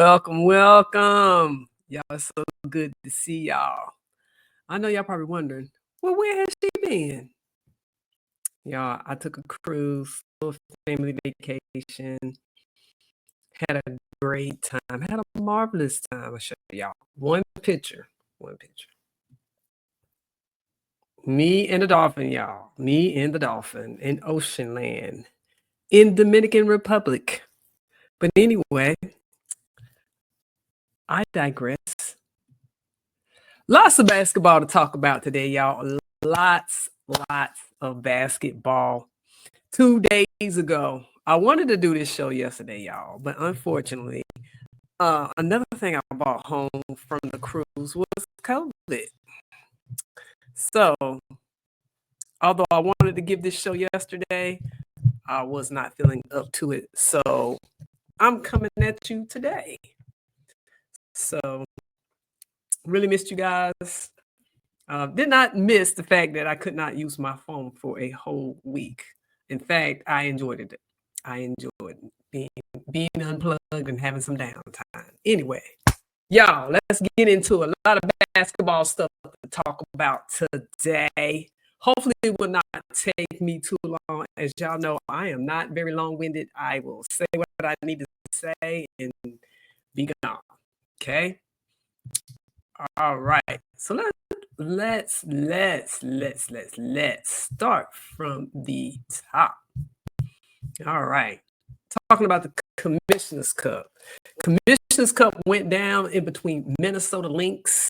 Welcome. Y'all, it's so good to see y'all. I know y'all probably wondering, well, where has she been? Y'all, I took a cruise, little family vacation, had a great time, had a marvelous time. I'll show y'all one picture. Me and the dolphin, y'all. Me and the dolphin in Ocean Land in Dominican Republic. But anyway, I digress. Lots of basketball to talk about today, y'all. Lots of basketball. 2 days ago, I wanted to do this show yesterday, y'all, but unfortunately, another thing I brought home from the cruise was COVID. So, although I wanted to give this show yesterday, I was not feeling up to it. So, I'm coming at you today. So, really missed you guys. Did not miss the fact that I could not use my phone for a whole week. In fact, I enjoyed it. I enjoyed being unplugged and having some downtime. Anyway, y'all, let's get into a lot of basketball stuff to talk about today. Hopefully it will not take me too long. As y'all know, I am not very long-winded. I will say what I need to say and be gone. Okay? All right. So let's start from the top. All right. Talking about the Commissioner's Cup. Commissioner's Cup went down in between Minnesota Lynx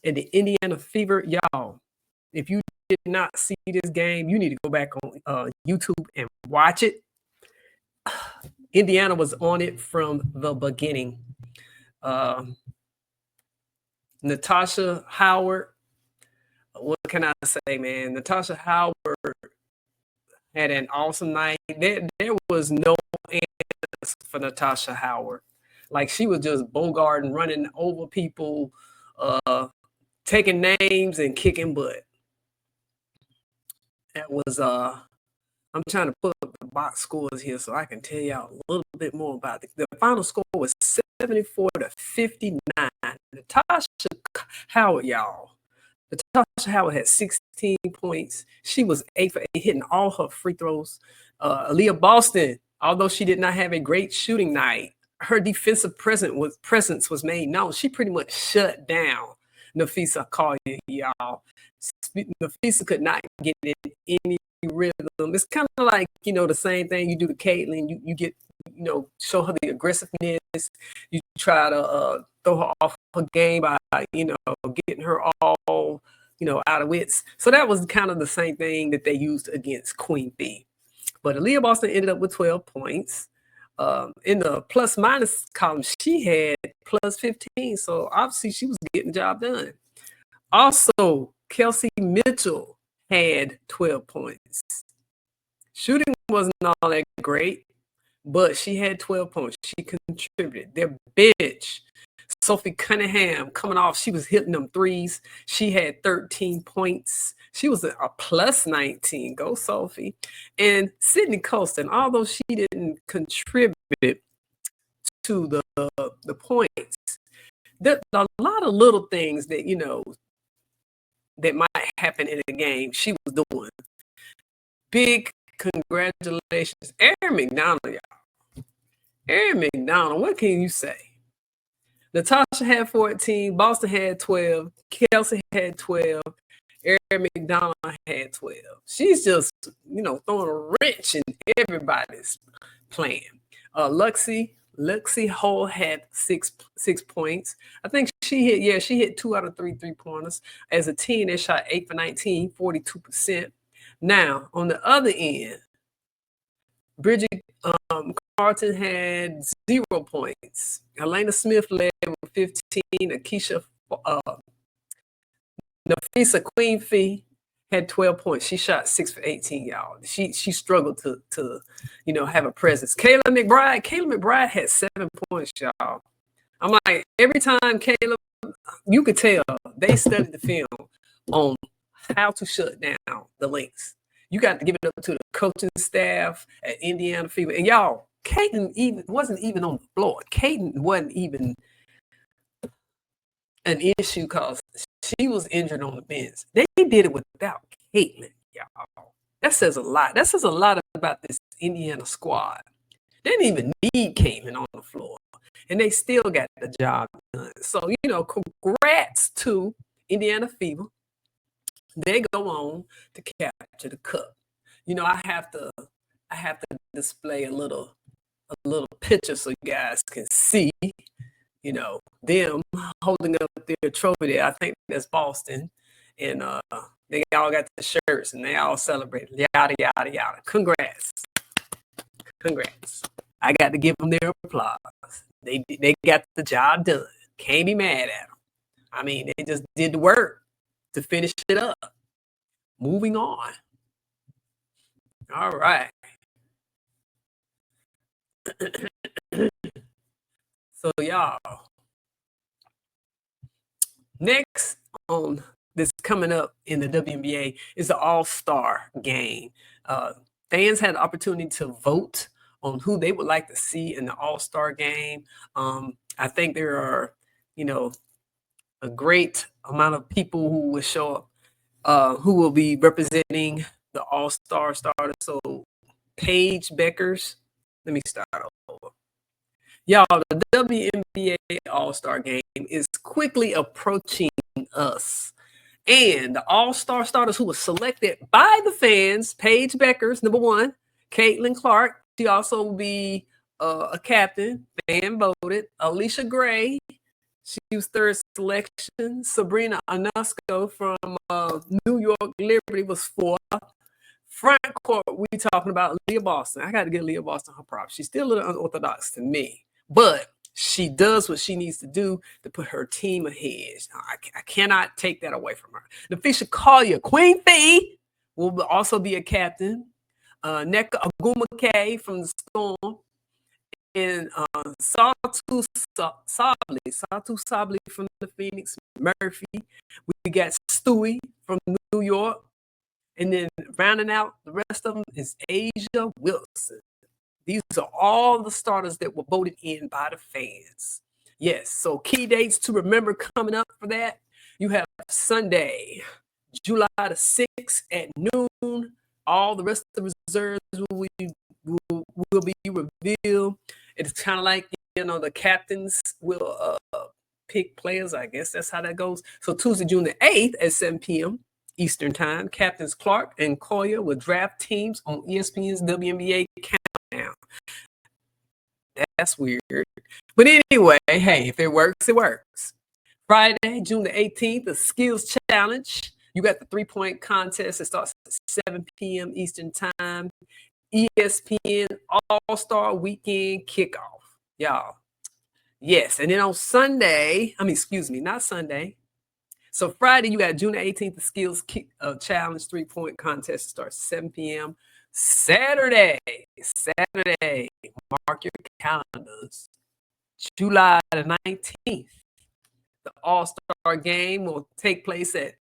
and the Indiana Fever. Y'all, if you did not see this game, you need to go back on YouTube and watch it. Indiana was on it from the beginning. Natasha Howard, what can I say, man? Natasha Howard had an awesome night. There was no answer for Natasha Howard. Like, she was just bogarting, running over people, taking names and kicking butt. That was I'm trying to put up the box scores here so I can tell y'all a little bit more about it. The final score was 74-59. Natasha Howard, y'all. Natasha Howard had 16 points. She was 8 for 8, hitting all her free throws. Aaliyah Boston, although she did not have a great shooting night, her defensive presence was made known. She pretty much shut down Nafisa Collier, y'all. Nafisa could not get in any rhythm. It's kind of like, the same thing you do to Caitlin. You get, show her the aggressiveness. You try to throw her off her game by, getting her all, out of wits. So that was kind of the same thing that they used against Queen Bee. But Aaliyah Boston ended up with 12 points. In the plus minus column, she had plus 15. So obviously she was getting the job done. Also, Kelsey Mitchell had 12 points. Shooting wasn't all that great, but she had 12 points. She contributed. Their bench, Sophie Cunningham, coming off, she was hitting them threes. She had 13 points. She was a plus 19. Go, Sophie. And Sydney Colston, although she didn't contribute to the points, there are a lot of little things that, that might happen in a game she was doing. Big congratulations. Erin McDonald, y'all. Erin McDonald, what can you say? Natasha had 14, Boston had 12, Kelsey had 12, Erin McDonald had 12. She's just, throwing a wrench in everybody's plan. Luxie Hull had six points. I think she hit 2 out of 3 3-pointers. As a team, they shot 8 for 19, 42%. Now, on the other end, Bridget Carlton had 0 points. Elena Smith led with 15. Akeisha Nafisa Queen Fee had 12 points. She shot 6 for 18, y'all. She struggled to have a presence. Kayla McBride had 7 points, y'all. I'm like, every time Kayla, you could tell they studied the film on how to shut down the Lynx. You got to give it up to the coaching staff at Indiana Fever. And y'all, Caitlin wasn't even on the floor. Caitlin wasn't even an issue because she was injured on the bench. They did it without Caitlin, y'all. That says a lot. That says a lot about this Indiana squad. They didn't even need Caitlin on the floor, and they still got the job done. So, congrats to Indiana Fever. They go on to capture the cup. I have to display a little picture so you guys can see, them holding up their trophy there. I think that's Boston, and they all got the shirts and they all celebrated. Yada yada yada. Congrats. I got to give them their applause. They got the job done. Can't be mad at them. I mean, they just did the work to finish it up. Moving on. All right. So, y'all, next on this coming up in the WNBA is the All-Star Game. Fans had the opportunity to vote on who they would like to see in the All-Star Game. I think there are, a great amount of people who will show up, who will be representing the All-Star starters. So Paige Beckers, let me start over. Y'all, the WNBA All-Star Game is quickly approaching us. And the All-Star starters who were selected by the fans, Paige Beckers, number one, Caitlin Clark, she also will be a captain, fan voted. Alicia Gray, she was third selection. Sabrina Ionescu from New York Liberty was fourth. Front court, we talking about Leah Boston. I got to give Leah Boston her props. She's still a little unorthodox to me, but she does what she needs to do to put her team ahead. I cannot take that away from her. Nafisha Collier, Queen Fee, will also be a captain. Nneka Ogwumike from the Storm. And Satu Sabli from the Phoenix Murphy. We got Stewie from New York. And then rounding out the rest of them is Asia Wilson. These are all the starters that were voted in by the fans. Yes, so key dates to remember coming up for that. You have Sunday, July the 6th at noon. All the rest of the reserves will be revealed. It's kind of like, the captains will pick players. I guess that's how that goes. So Tuesday, June the 8th at 7 p.m. Eastern Time, Captains Clark and Collier will draft teams on ESPN's WNBA Countdown. That's weird. But anyway, hey, if it works, it works. Friday, June the 18th, the Skills Challenge. You got the 3-point contest. It starts at 7 p.m. Eastern Time. ESPN All-Star Weekend Kickoff. Y'all. Yes. And then on Sunday, not Sunday. So Friday, you got June 18th, the Skills Challenge 3-point contest starts 7 p.m. Saturday, mark your calendars. July the 19th, the All-Star Game will take place at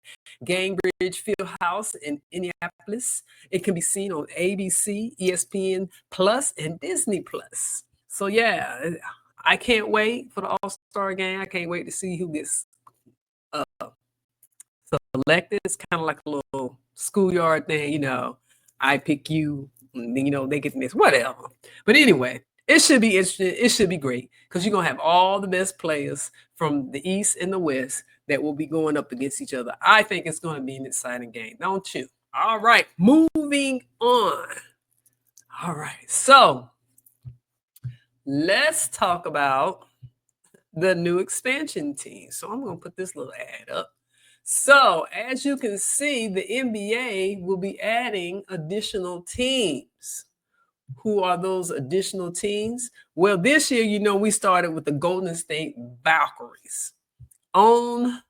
Gainbridge Fieldhouse in Indianapolis. It can be seen on ABC, ESPN Plus, and Disney Plus. So yeah, I can't wait for the All-Star Game. I can't wait to see who gets selected. It's kind of like a little schoolyard thing, I pick you, they get this, whatever. But anyway, it should be interesting. It should be great because you're going to have all the best players from the East and the West that will be going up against each other. I think it's going to be an exciting game, don't you? All right, moving on. All right, so let's talk about the new expansion team. So I'm going to put this little ad up. So as you can see, the NBA will be adding additional teams. Who are those additional teams? Well, this year, we started with the Golden State Valkyries, owned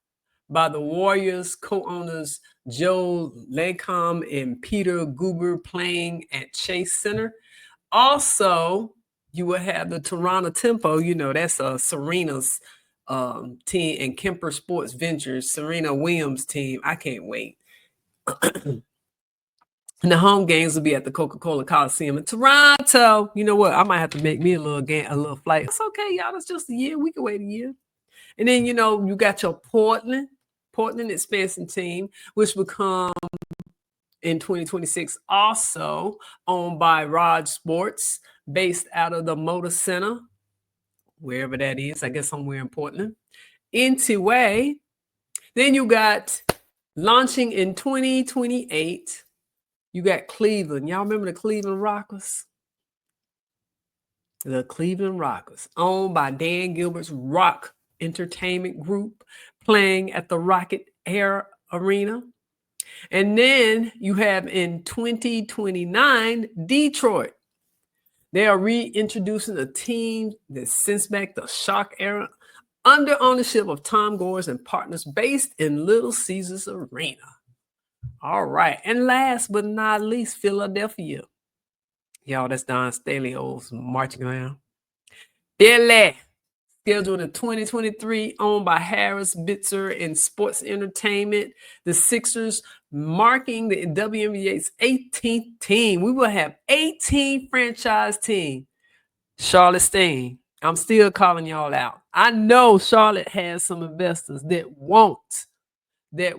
by the Warriors co-owners Joe Lacob and Peter Guber playing at Chase Center. Also, you will have the Toronto Tempo, that's Serena's team, and Kemper Sports Ventures, Serena Williams' team. I can't wait. And the home games will be at the Coca-Cola Coliseum in Toronto. You know what? I might have to make me a little flight. It's okay, y'all. It's just a year. We can wait a year. And then, you know, you got your Portland expansion team, which will come in 2026, also owned by Rod Sports, based out of the Motor Center, wherever that is. I guess somewhere in Portland. Anyway, then you got launching in 2028. You got Cleveland. Y'all remember the Cleveland Rockers? The Cleveland Rockers, owned by Dan Gilbert's Rock Entertainment Group, playing at the Rocket Air Arena. And then you have in 2029, Detroit. They are reintroducing a team that since back the Shock era under ownership of Tom Gores and partners, based in Little Caesars Arena. All right. And last but not least, Philadelphia. Y'all, that's Don Staley's marching around. Philly, scheduled in 2023, owned by Harris Bitzer and Sports Entertainment. The Sixers marking the WNBA's 18th team. We will have 18 franchise team. Charlotte Steen, I'm still calling y'all out. I know Charlotte has some investors that want the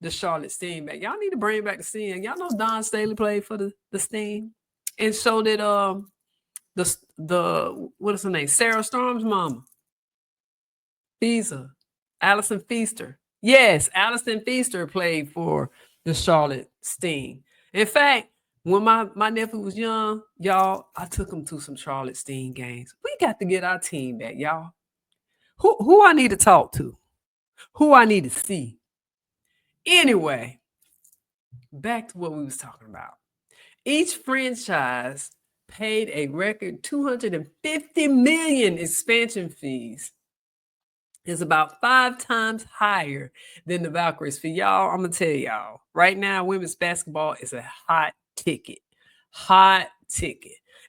Charlotte Steam back. Y'all need to bring back the Steam. Y'all know Don Staley played for the Steam, and so did the what is her name? Sarah Storm's mama, Feaster, Allison Feaster. Yes, Allison Feaster played for the Charlotte Steam. In fact, when my nephew was young, y'all, I took him to some Charlotte Steam games. We got to get our team back, y'all. Who I need to talk to? Who I need to see? Anyway, back to what we was talking about. Each franchise paid a record $250 million expansion fees. It's about 5 times higher than the Valkyries fee. Y'all, I'm gonna tell y'all right now, women's basketball is a hot ticket.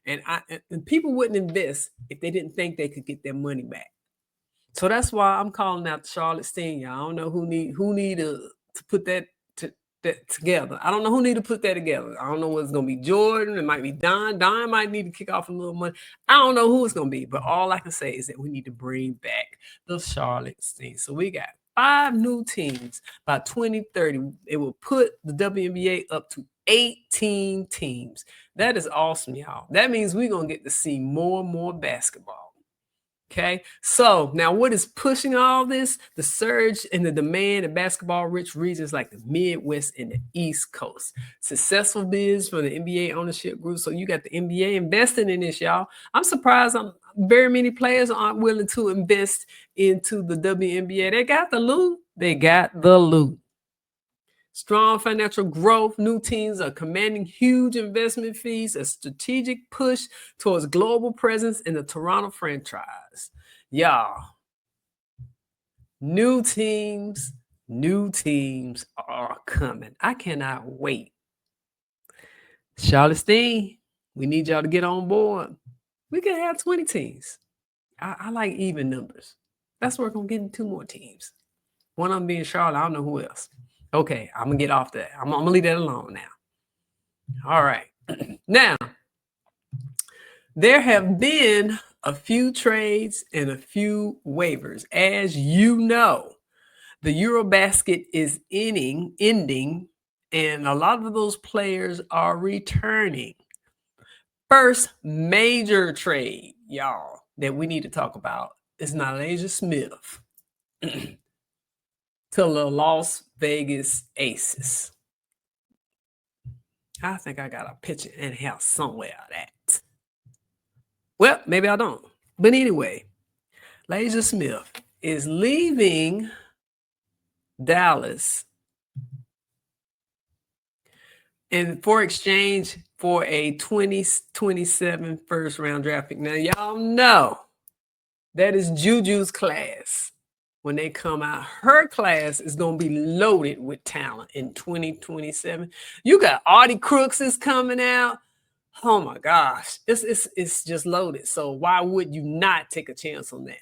And people wouldn't invest if they didn't think they could get their money back. So that's why I'm calling out Charlotte Steam. I don't know who need to put that together. I don't know who need to put that together. I don't know whether it's gonna be Jordan. It might be Don. Don might need to kick off a little money. I don't know who it's gonna be, but all I can say is that we need to bring back the Charlotte Steam. So we got 5 new teams by 2030. It will put the WNBA up to 18 teams. That is awesome, y'all. That means we're gonna get to see more and more basketball. Okay, so now what is pushing all this? The surge in the demand in basketball-rich regions like the Midwest and the East Coast. Successful bids from the NBA ownership group. So you got the NBA investing in this, y'all. I'm surprised very many players aren't willing to invest into the WNBA. They got the loot. Strong financial growth. New teams are commanding huge investment fees, a strategic push towards global presence in the Toronto franchise. Y'all, new teams are coming. I cannot wait. Charlotte Steam, we need y'all to get on board. We can have 20 teams. I like even numbers. That's where we're going to get 2 more teams. One of them being Charlotte. I don't know who else. Okay, I'm going to get off that. I'm going to leave that alone now. All right. Now, there have been a few trades and a few waivers. As you know, the Eurobasket is ending, and a lot of those players are returning. First major trade, y'all, that we need to talk about is Nylasia Smith to the Las Vegas Aces. I think I got a picture in here somewhere of that. Well, maybe I don't. But anyway, Nylasia Smith is leaving Dallas and for exchange for a 2027 first round draft pick. Now, y'all know that is Juju's class. When they come out, her class is going to be loaded with talent in 2027. You got Artie Crooks is coming out. Oh my gosh, it's just loaded. So why would you not take a chance on that?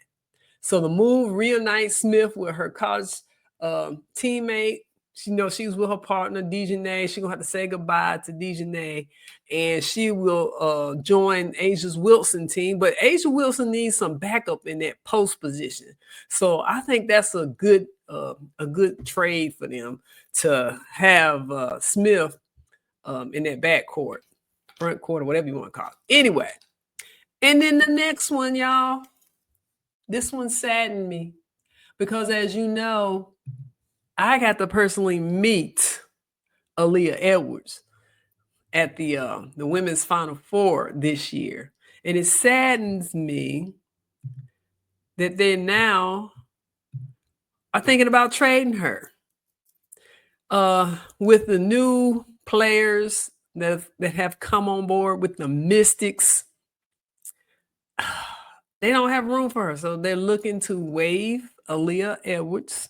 So the move reunites Smith with her college teammate. She knows she's with her partner, Dejanay. She's going to have to say goodbye to Dejanay. And she will join Asia Wilson team. But Asia Wilson needs some backup in that post position. So I think that's a good trade for them to have Smith in that back court, front court, or whatever you want to call it. Anyway, and then the next one, y'all, this one saddened me because, as you know, I got to personally meet Aaliyah Edwards at the women's Final Four this year. And it saddens me that they now are thinking about trading her. With the new players that have come on board with the Mystics, they don't have room for her. So they're looking to waive Aaliyah Edwards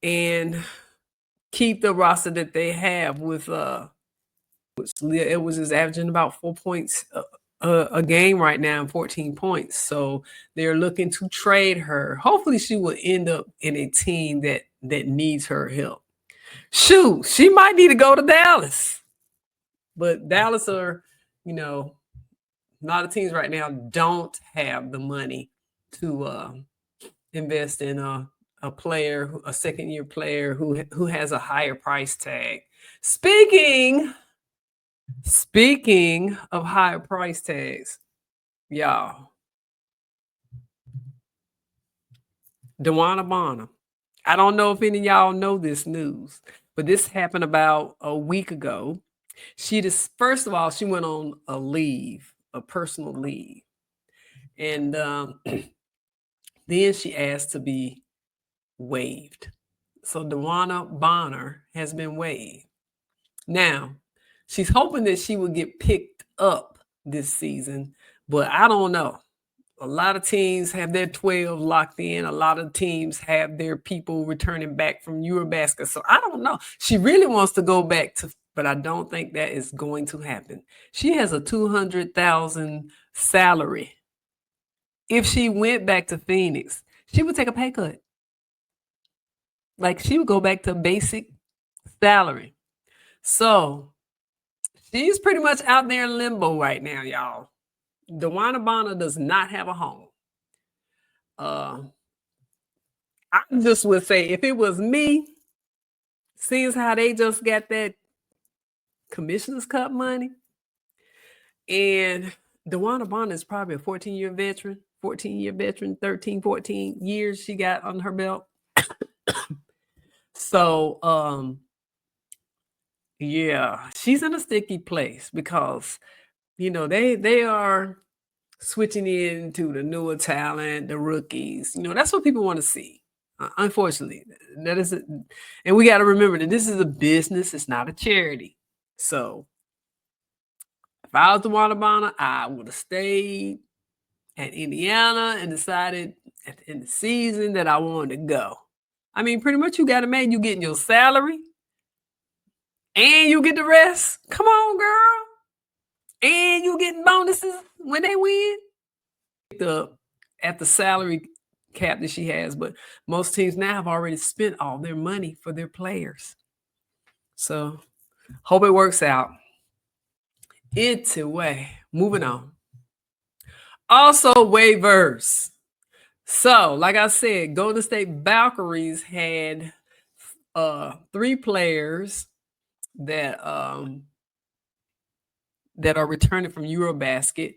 and keep the roster that they have with Aaliyah Edwards is averaging about 4 points a game right now and 14 points. So they're looking to trade her. Hopefully she will end up in a team that needs her help. Shoot, she might need to go to Dallas. But Dallas are, a lot of teams right now don't have the money to invest in a player, a second-year player who has a higher price tag. Speaking of higher price tags, y'all, DeWanna Bonner. I don't know if any of y'all know this news, but this happened about a week ago. First of all, she went on a personal leave. And then she asked to be waived. So DeWanna Bonner has been waived. Now, she's hoping that she will get picked up this season, but I don't know. A lot of teams have their 12 locked in. A lot of teams have their people returning back from Eurobasket. So I don't know. She really wants to go back but I don't think that is going to happen. She has a $200,000 salary. If she went back to Phoenix, she would take a pay cut. Like, she would go back to basic salary. So she's pretty much out there in limbo right now, y'all. DeWanna Bonner does not have a home. I just would say, if it was me, seeing how they just got that Commissioner's Cup money, and DeWanna Bonner is probably a 14-year veteran, 13, 14 years she got on her belt. So, yeah, she's in a sticky place because, they are switching into the newer talent, the rookies. That's what people want to see. Unfortunately, that is it. And we got to remember that this is a business. It's not a charity. So if I was DeWanna Bonner, I would have stayed at Indiana and decided at the end of the season that I wanted to go. I mean, pretty much you got to make you getting your salary and you get the rest. Come on, girl. And you getting bonuses when they win. At the salary cap that she has, but most teams now have already spent all their money for their players. So hope it works out. Anyway, moving on. Also, waivers. So, like I said, Golden State Valkyries had 3 players that are returning from Eurobasket.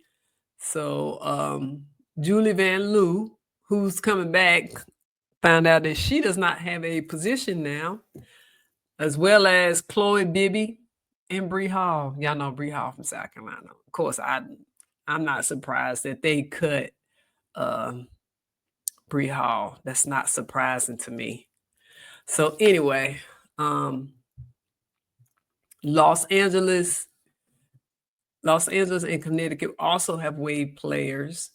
So Julie Van Loo, who's coming back, found out that she does not have a position now, as well as Chloe Bibby and Bree Hall. Y'all know Bree Hall from South Carolina. Of course, I'm not surprised that they cut Bree Hall. That's not surprising to me. So anyway, Los Angeles and Connecticut also have waived players.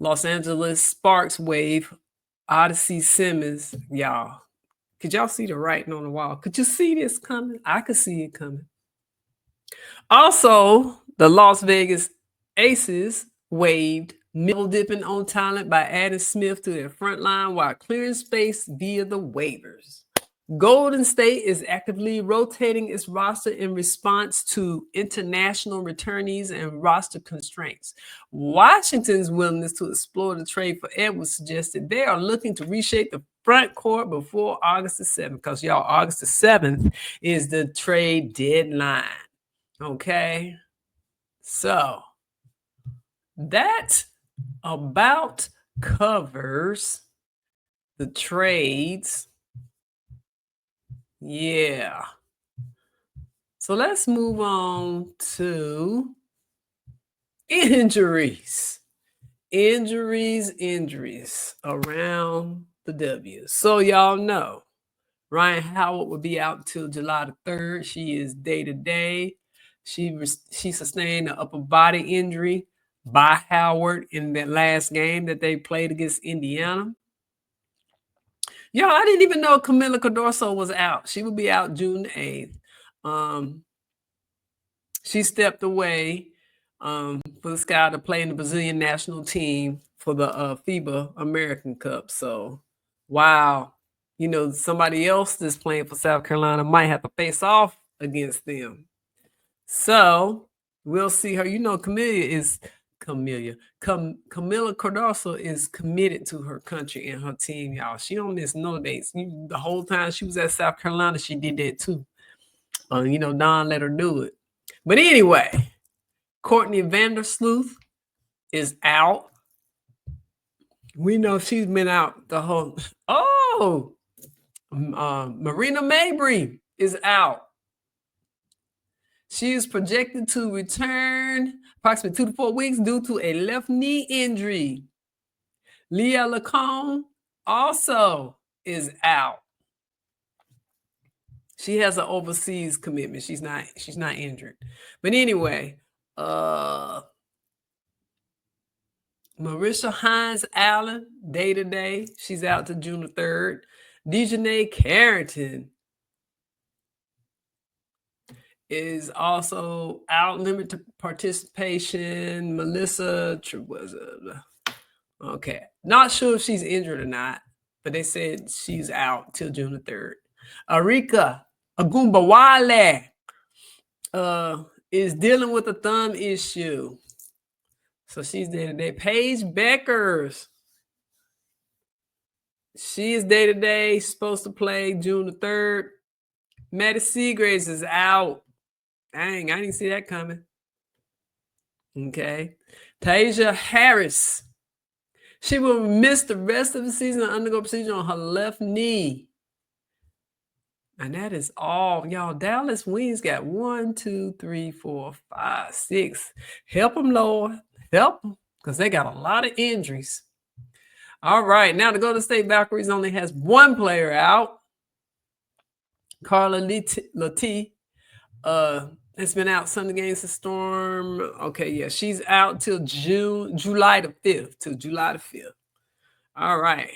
Los Angeles Sparks waive Odyssey Simmons. Y'all, could y'all see the writing on the wall? Could you see this coming? I could see it coming. Also, the Las Vegas Aces waived middle dipping on talent by adding Smith to their front line while clearing space via the waivers. Golden State is actively rotating its roster in response to international returnees and roster constraints. Washington's willingness to explore the trade for Edwards suggested they are looking to reshape the front court before August the 7th, because y'all, August the 7th is the trade deadline. Okay? So that about covers the trades. Yeah. So let's move on to injuries. Injuries around the W. So y'all know Ryan Howard will be out until July the 3rd. She is day-to-day. She sustained an upper body injury by Howard in that last game that they played against Indiana. Yo, I didn't even know Camila Cardoso was out. She will be out June 8th. She stepped away for the Sky to play in the Brazilian national team for the FIBA American Cup. So, wow. You know, somebody else that's playing for South Carolina might have to face off against them. So, we'll see her. You know, Camila Cardoso is committed to her country and her team, y'all. She don't miss no dates. The whole time she was at South Carolina, she did that too. You know, Don let her do it. But anyway, Courtney Vandersloot is out. We know she's been out the whole. Oh, Marina Mabrey is out. She is projected to return approximately 2 to 4 weeks due to a left knee injury. Leah Lacombe also is out. She has an overseas commitment. She's not injured. But anyway, Marisha Hines Allen, day-to-day. She's out to June the 3rd. Dejanay Carrington is also out, limited participation. Melissa, okay. Not sure if she's injured or not, but they said she's out till June the 3rd. Arika Agumbawale is dealing with a thumb issue. So she's day-to-day. Paige Beckers. She is day-to-day. Supposed to play June the 3rd. Maddie Seagraves is out. Dang, I didn't see that coming. Okay. Tasia Harris. She will miss the rest of the season and undergo procedure on her left knee. And that is all. Y'all, Dallas Wings got 1, 2, 3, 4, 5, 6. Help them, Lord. Help them, because they got a lot of injuries. All right. Now, the Golden State Valkyries only has one player out. Carla Lati. It's been out Sunday against the Storm. Okay, yeah. She's out till July the 5th. Till July the 5th. All right.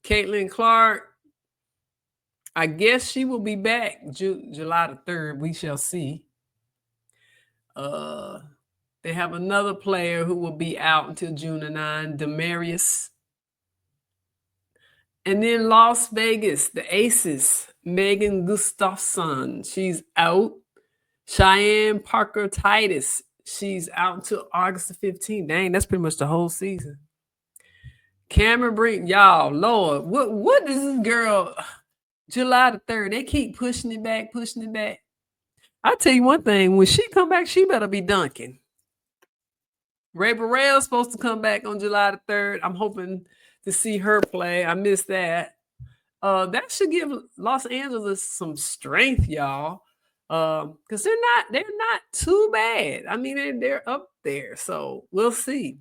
Caitlin Clark. I guess she will be back July the 3rd. We shall see. They have another player who will be out until June the 9th, Demarius. And then Las Vegas, the Aces, Megan Gustafson, she's out. Cheyenne Parker Titus, she's out until August the 15th. Dang, that's pretty much the whole season. Cameron Brink, y'all, Lord, what is this girl? July the 3rd. They keep pushing it back. I tell you one thing, when she come back, she better be dunking. Ray Burrell's supposed to come back on July the 3rd. I'm hoping to see her play. I missed that. That should give Los Angeles some strength, y'all. Because they're not too bad. I mean, they're up there. So we'll see.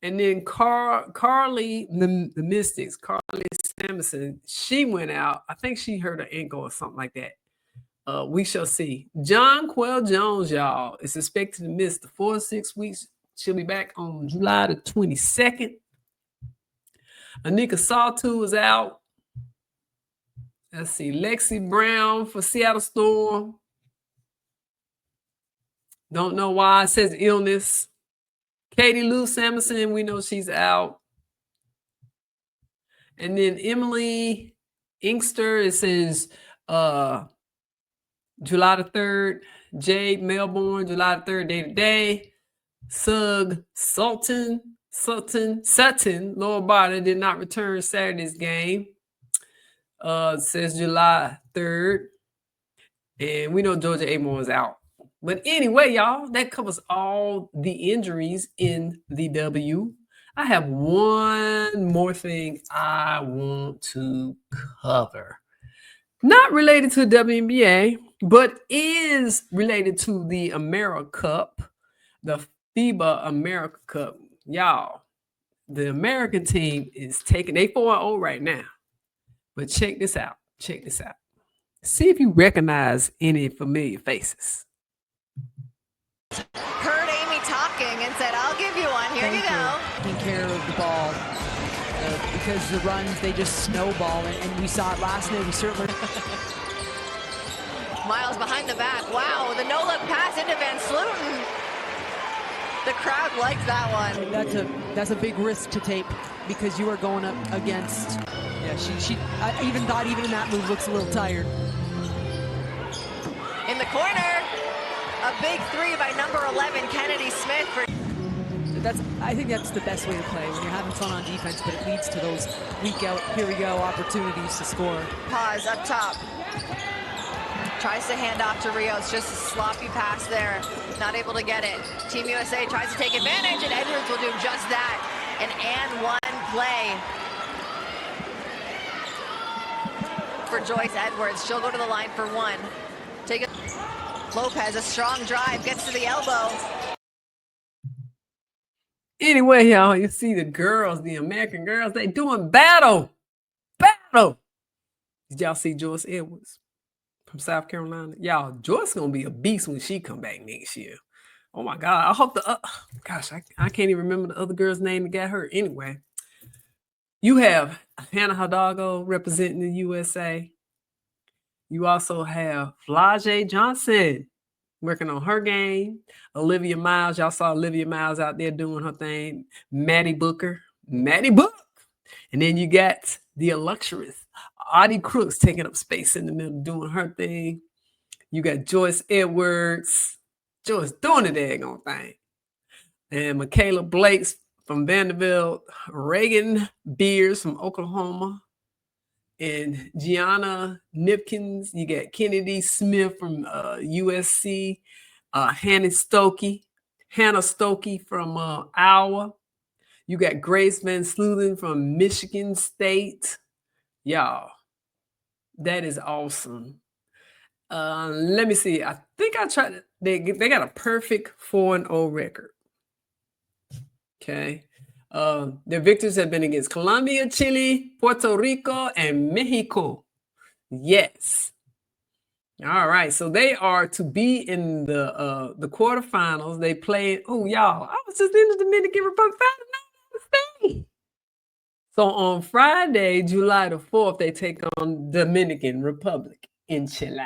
And then Carly, the Mystics, Carly Sampson, she went out. I think she hurt her ankle or something like that. We shall see. John Quell Jones, y'all, is expected to miss the 4 to 6 weeks. She'll be back on July the 22nd. Anika Sawtu is out. Let's see. Lexi Brown for Seattle Storm. Don't know why. It says illness. Katie Lou Samuelson, we know she's out. And then Emily Inkster, it says July the 3rd. Jade, Melbourne, July the 3rd, day to day. Sugg, Sutton, lower body did not return Saturday's game. Says July 3rd. And we know Georgia Amon is out. But anyway, y'all, that covers all the injuries in the W. I have one more thing I want to cover. Not related to the WNBA, but is related to the America Cup, the FIBA America Cup. Y'all, the American team is taking, they 4-0 right now. But check this out. Check this out. See if you recognize any familiar faces. Heard Amy talking and said, I'll give you one. Here you go. Taking care of the ball. Because the runs, they just snowball. And we saw it last night. We certainly... Miles behind the back. Wow, the no-look pass into Van Slooten. The crowd likes that one. That's a big risk to take because you are going up against... Yeah, I even thought even in that move looks a little tired. In the corner, a big three by number 11, Kennedy Smith. I think that's the best way to play when you're having fun on defense, but it leads to those week out, here we go opportunities to score. Pause up top. Tries to hand off to Rios, just a sloppy pass there. Not able to get it. Team USA tries to take advantage, and Edwards will do just that. An and one play for Joyce Edwards. She'll go to the line for one. Lopez, a strong drive, gets to the elbow. Anyway, y'all, you see the girls, the American girls, they doing battle. Did y'all see Joyce Edwards from South Carolina? Y'all, Joyce gonna be a beast when she come back next year. Oh my God, I hope I can't even remember the other girl's name that got hurt. Anyway, you have Hannah Hidalgo representing the USA. You also have Flau'jae Johnson working on her game. Olivia Miles, y'all saw Olivia Miles out there doing her thing. Maddie Book. And then you got the illustrious Audie Crooks taking up space in the middle, doing her thing. You got Joyce Edwards. Joyce doing the daggone thing. And Michaela Blakes from Vanderbilt. Reagan Beers from Oklahoma. And Gianna Nipkins. You got Kennedy Smith from USC. Hannah Stokey from Iowa. You got Grace Van Slooten from Michigan State. Y'all, that is awesome. Let me see. I think I tried. They got a perfect 4-0 record. Okay. Their victories have been against Colombia, Chile, Puerto Rico, and Mexico. Yes. All right. So they are to be in the quarterfinals. They played. Oh, y'all, I was just in the Dominican Republic. So on Friday, July the 4th, they take on Dominican Republic in Chile.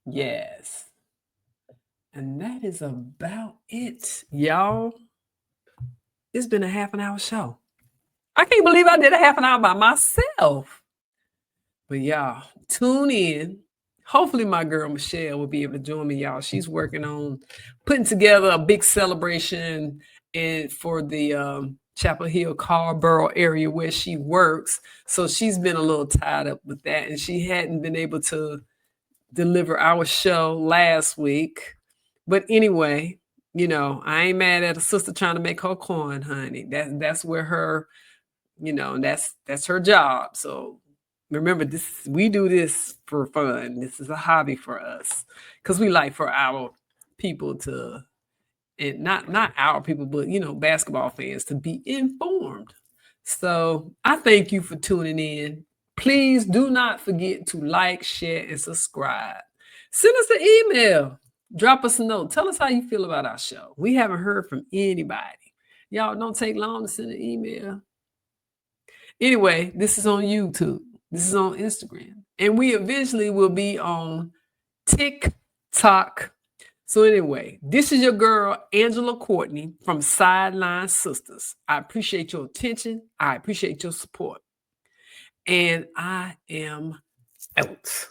Yes. And that is about it, y'all. It's been a half an hour show. I can't believe I did a half an hour by myself. But y'all, tune in. Hopefully my girl Michelle will be able to join me, y'all. She's working on putting together a big celebration and for the Chapel Hill, Carrboro area where she works. So she's been a little tied up with that. And she hadn't been able to deliver our show last week. But anyway, you know, I ain't mad at a sister trying to make her coin, honey. That's where her, you know, that's her job. So remember, we do this for fun. This is a hobby for us because we like for our people to, and not our people, but, you know, basketball fans to be informed. So I thank you for tuning in. Please do not forget to like, share, and subscribe. Send us an email. Drop us a note. Tell us how you feel about our show. We haven't heard from anybody. Y'all, don't take long to send an email. Anyway, this is on YouTube. This is on Instagram. And we eventually will be on TikTok. So anyway, this is your girl, Angela Courtney from Sideline Sisters. I appreciate your attention. I appreciate your support. And I am out.